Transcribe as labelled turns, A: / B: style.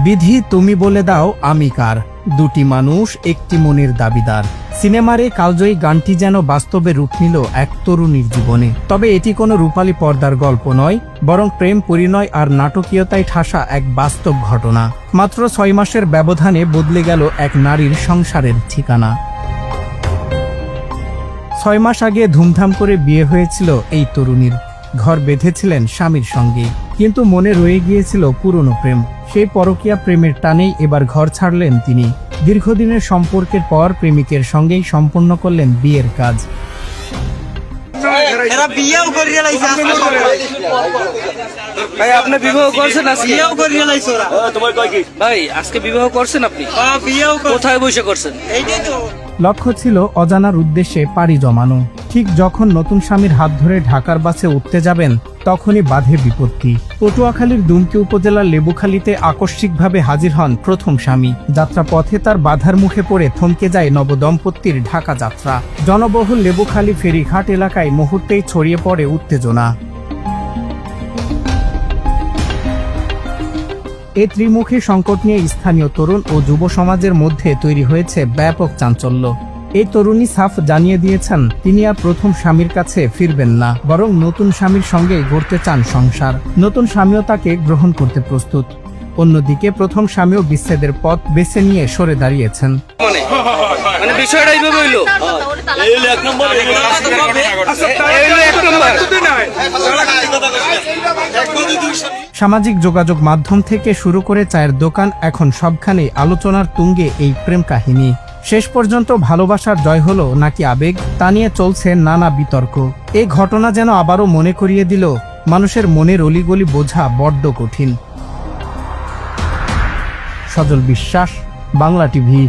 A: বিধি তুমি বলে দাও আমি কার, দুটি মানুষ একটি মনের দাবিদার। সিনেমার এই কালজয়ী গানটি যেন বাস্তবে রূপ নিল এক তরুণীর জীবনে। তবে এটি কোনো রূপালী পর্দার গল্প নয়, বরং প্রেম, পরিণয় আর নাটকীয়তায় ঠাসা এক বাস্তব ঘটনা। মাত্র 6 মাসের ব্যবধানে বদলে গেল এক নারীর সংসারের ঠিকানা। 6 মাস আগে ধুমধাম করে বিয়ে হয়েছিল এই তরুণীর। ঘর বেঁধেছিলেন স্বামীর সঙ্গে, কিন্তু মনে রয়ে গিয়েছিল পুরনো প্রেম। সেই পরকীয়া প্রেমের টানেই এবার ঘর ছাড়লেন তিনি। দীর্ঘদিনের সম্পর্কের পর প্রেমিকের সঙ্গেই সম্পন্ন করলেন বিয়ের কাজ।
B: ভাই আপনি বিবাহ করছেন ভাই আজকে বিবাহ করছেন আপনি? কোথায় বসে করছেন?
A: লক্ষ্য ছিল অজানার উদ্দেশ্যে পাড়ি জমানো। ঠিক যখন নতুন স্বামীর হাত ধরে ঢাকার বাসে উঠতে যাবেন, তখনই বাধে বিপত্তি। পটুয়াখালীর দুমকি উপজেলার লেবুখালীতে আকস্মিকভাবে হাজির হন প্রথম স্বামী। যাত্রা পথে তার বাধার মুখে পড়ে থমকে যায় নবদম্পতির ঢাকা যাত্রা। জনবহুল লেবুখালী ফেরিঘাট এলাকায় মুহূর্তেই ছড়িয়ে পড়ে উত্তেজনা। এই ত্রিমুখী সংকট নিয়ে স্থানীয় তরুণ ও যুব সমাজের মধ্যে তৈরি হয়েছে ব্যাপক চাঞ্চল্য। এই তরুণী সাফ জানিয়ে দিয়েছেন তিনি আর প্রথম স্বামীর কাছে ফিরবেন না, বরং নতুন স্বামীর সঙ্গে গড়তে চান সংসার। নতুন স্বামীও তাকে গ্রহণ করতে প্রস্তুত। অন্যদিকে প্রথম স্বামীও বিচ্ছেদের পথ বেছে নিয়ে সরে দাঁড়িয়েছেন। সামাজিক যোগাযোগ মাধ্যম থেকে শুরু করে চায়ের দোকান, এখন সবখানে আলোচনার তুঙ্গে এই প্রেম কাহিনী। শেষ পর্যন্ত ভালোবাসার জয় হলো নাকি আবেগ, তা নিয়ে চলছে নানা বিতর্ক। এই ঘটনা যেন আবারও মনে করিয়ে দিল মানুষের মনের অলিগলি বোঝা বড্ড কঠিন। সজল বিশ্বাস, বাংলা টিভি।